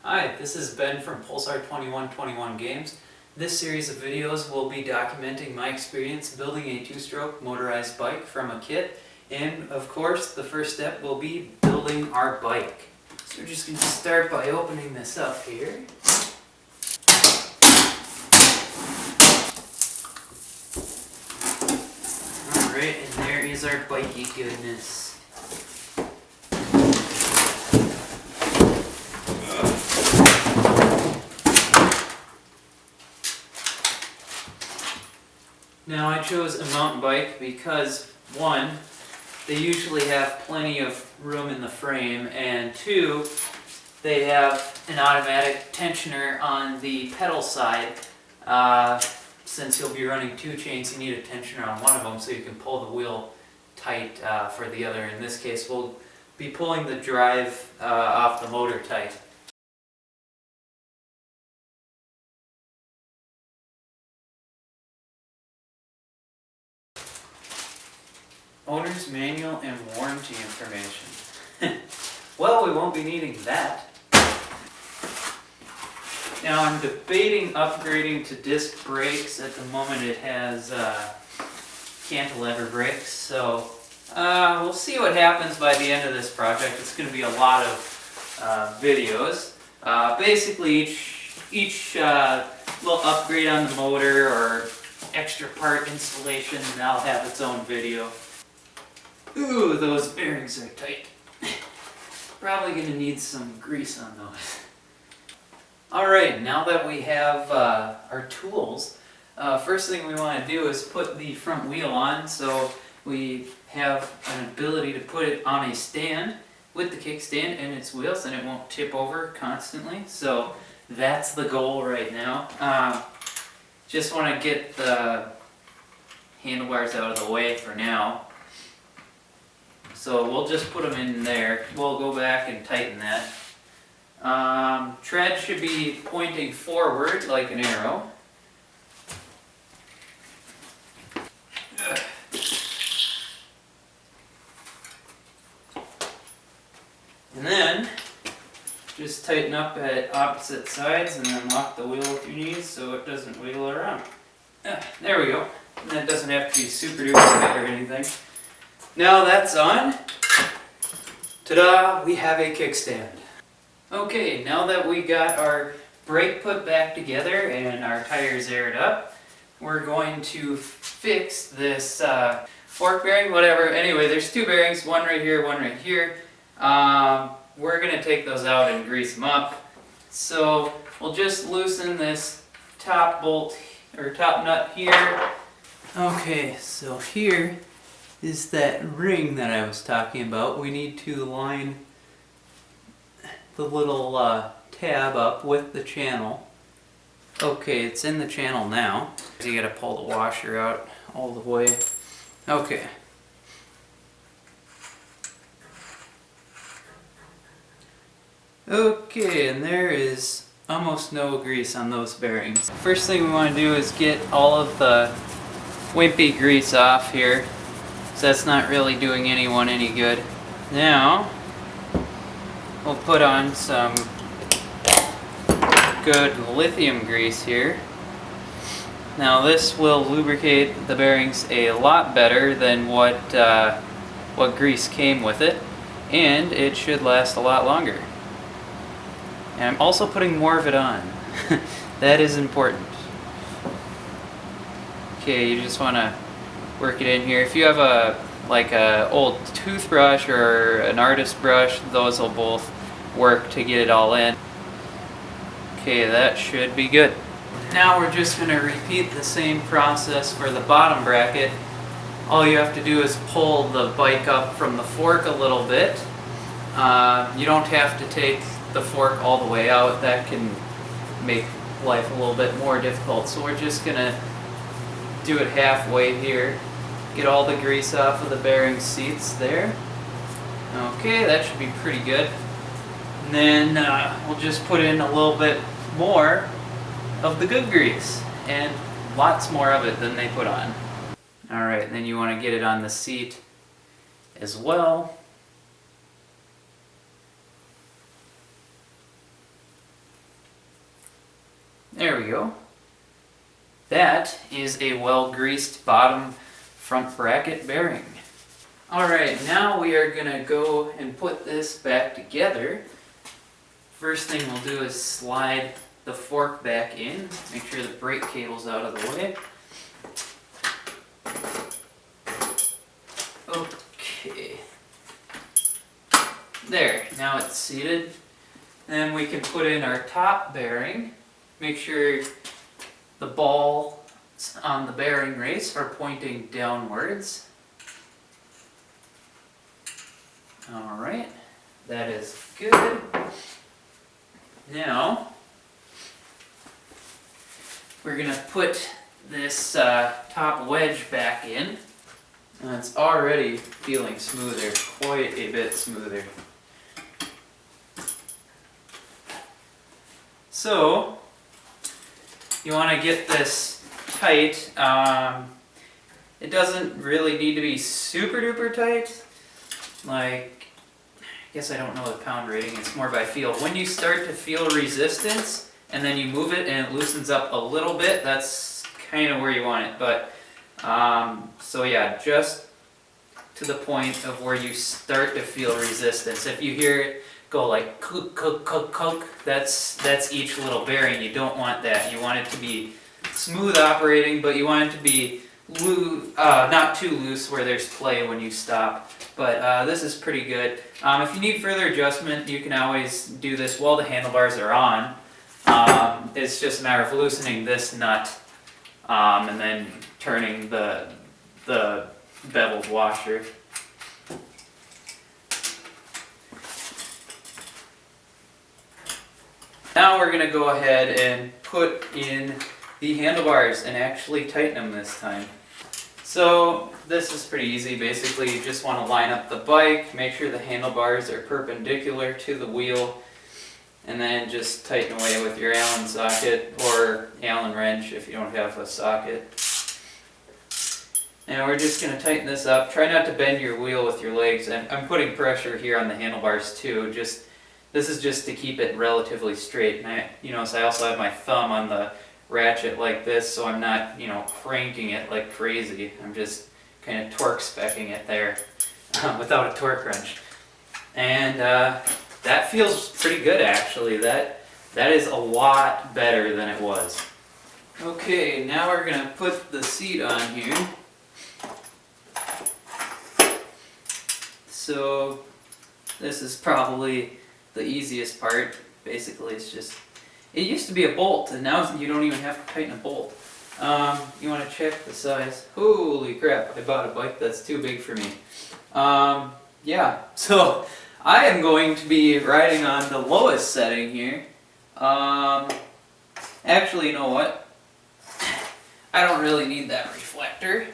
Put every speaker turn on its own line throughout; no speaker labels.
Hi, this is Ben from Pulsar 2121 Games. This series of videos will be documenting my experience building a two-stroke motorized bike from a kit, and of course the first step will be building our bike. So we're just going to start by opening this up here. Alright, and there is our bikey goodness. Now I chose a mountain bike because, one, they usually have plenty of room in the frame, and two, they have an automatic tensioner on the pedal side. Since you'll be running two chains, you need a tensioner on one of them so you can pull the wheel tight for the other. In this case, we'll be pulling the drive off the motor tight. Owner's manual and warranty information. Well, we won't be needing that. Now I'm debating upgrading to disc brakes. At the moment it has cantilever brakes, so we'll see what happens by the end of this project. It's going to be a lot of videos. Basically each little upgrade on the motor or extra part installation, and that'll have its own video. Ooh, those bearings are tight. Probably going to need some grease on those. Alright, now that we have our tools, first thing we want to do is put the front wheel on so we have an ability to put it on a stand with the kickstand and its wheels and it won't tip over constantly. So that's the goal right now. Just want to get the handlebars out of the way for now. So we'll just put them in there. We'll go back and tighten that. Tread should be pointing forward like an arrow. And then just tighten up at opposite sides and then lock the wheel with your knees so it doesn't wiggle around. There we go. And that doesn't have to be super duper tight or anything. Now that's on, ta-da, we have a kickstand. Okay, now that we got our brake put back together and our tires aired up, we're going to fix this fork bearing, whatever. Anyway, there's two bearings, one right here, one right here. We're going to take those out and grease them up. So we'll just loosen this top bolt, or top nut here. Okay, so here is that ring that I was talking about. We need to line the little tab up with the channel. Okay, it's in the channel now. You gotta pull the washer out all the way. Okay. Okay, and there is almost no grease on those bearings. First thing we want to do is get all of the wimpy grease off here. So that's not really doing anyone any good. Now, we'll put on some good lithium grease here. Now this will lubricate the bearings a lot better than what grease came with it, and it should last a lot longer. And I'm also putting more of it on. That is important. Okay, you just want to work it in here. If you have a old toothbrush or an artist brush, those will both work to get it all in. Okay, that should be good. Now we're just going to repeat the same process for the bottom bracket. All you have to do is pull the bike up from the fork a little bit. You don't have to take the fork all the way out. That can make life a little bit more difficult. So we're just going to do it halfway here. Get all the grease off of the bearing seats there. Okay, that should be pretty good. And then we'll just put in a little bit more of the good grease, and lots more of it than they put on. Alright, then you want to get it on the seat as well. There we go. That is a well-greased bottom front bracket bearing. Alright, now we are going to go and put this back together. First thing we'll do is slide the fork back in, make sure the brake cable's out of the way. Okay. There, now it's seated. Then we can put in our top bearing. Make sure the balls on the bearing race are pointing downwards. Alright, that is good. Now, we're going to put this top wedge back in. And it's already feeling smoother, quite a bit smoother. So, you want to get this tight. It doesn't really need to be super duper tight. Like, I guess I don't know the pound rating, it's more by feel. When you start to feel resistance and then you move it and it loosens up a little bit, that's kind of where you want it. But so yeah, just to the point of where you start to feel resistance. If you hear it go like cook, cook, cook, cook, that's each little bearing. You don't want that. You want it to be smooth operating, but you want it to be not too loose where there's play when you stop. But this is pretty good. If you need further adjustment, you can always do this while the handlebars are on. It's just a matter of loosening this nut and then turning the beveled washer. Now we're going to go ahead and put in the handlebars and actually tighten them this time. So this is pretty easy. Basically, you just want to line up the bike, make sure the handlebars are perpendicular to the wheel, and then just tighten away with your Allen socket or Allen wrench if you don't have a socket. And we're just going to tighten this up. Try not to bend your wheel with your legs. And I'm putting pressure here on the handlebars too. This is just to keep it relatively straight. And so I also have my thumb on the ratchet like this, so I'm not, cranking it like crazy. I'm just kind of torque specking it there without a torque wrench. And that feels pretty good actually. That is a lot better than it was. Okay, now we're going to put the seat on here. So this is probably the easiest part. Basically, it used to be a bolt, and now you don't even have to tighten a bolt. You want to check the size. Holy crap, I bought a bike that's too big for me. Yeah, so I am going to be riding on the lowest setting here. Actually, you know what? I don't really need that reflector.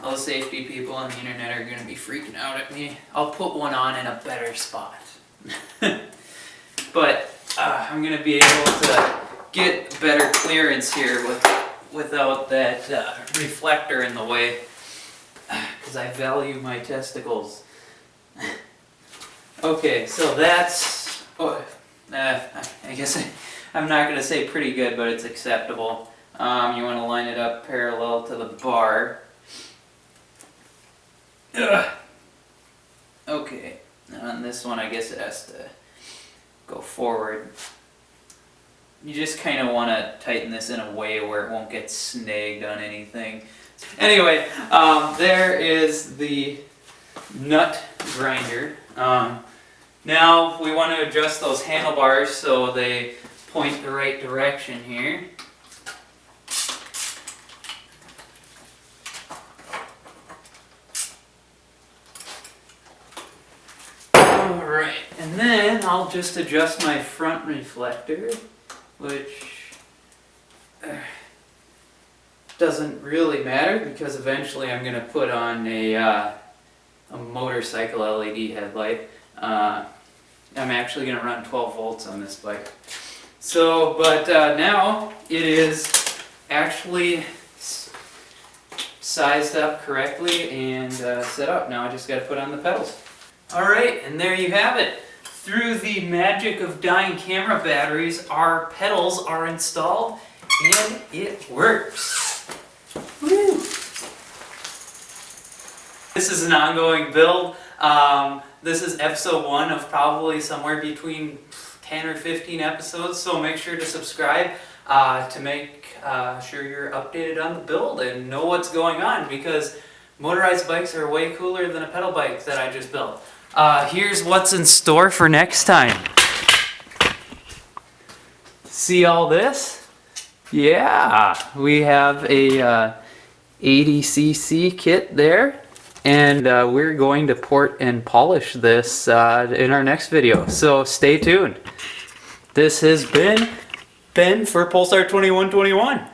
All the safety people on the internet are going to be freaking out at me. I'll put one on in a better spot. But I'm going to be able to get better clearance here without that reflector in the way, because I value my testicles. Okay, so that's, I guess I'm not going to say pretty good, but it's acceptable. You want to line it up parallel to the bar. Okay, on this one I guess it has to go forward. You just kind of want to tighten this in a way where it won't get snagged on anything. Anyway, there is the nut grinder. Now we want to adjust those handlebars so they point the right direction here. Alright, and then I'll just adjust my front reflector, which doesn't really matter because eventually I'm going to put on a motorcycle LED headlight. I'm actually going to run 12 volts on this bike. So, but now it is actually sized up correctly and set up. Now I just got to put on the pedals. Alright, and there you have it. through the magic of dying camera batteries, our pedals are installed and it works. Woo! This is an ongoing build. This is episode 1 of probably somewhere between 10 or 15 episodes, so make sure to subscribe to make sure you're updated on the build and know what's going on, because motorized bikes are way cooler than a pedal bike that I just built. Here's what's in store for next time. See all this? Yeah, we have a 80cc kit there, and we're going to port and polish this in our next video, so stay tuned. This has been Ben for Pulsar 2121.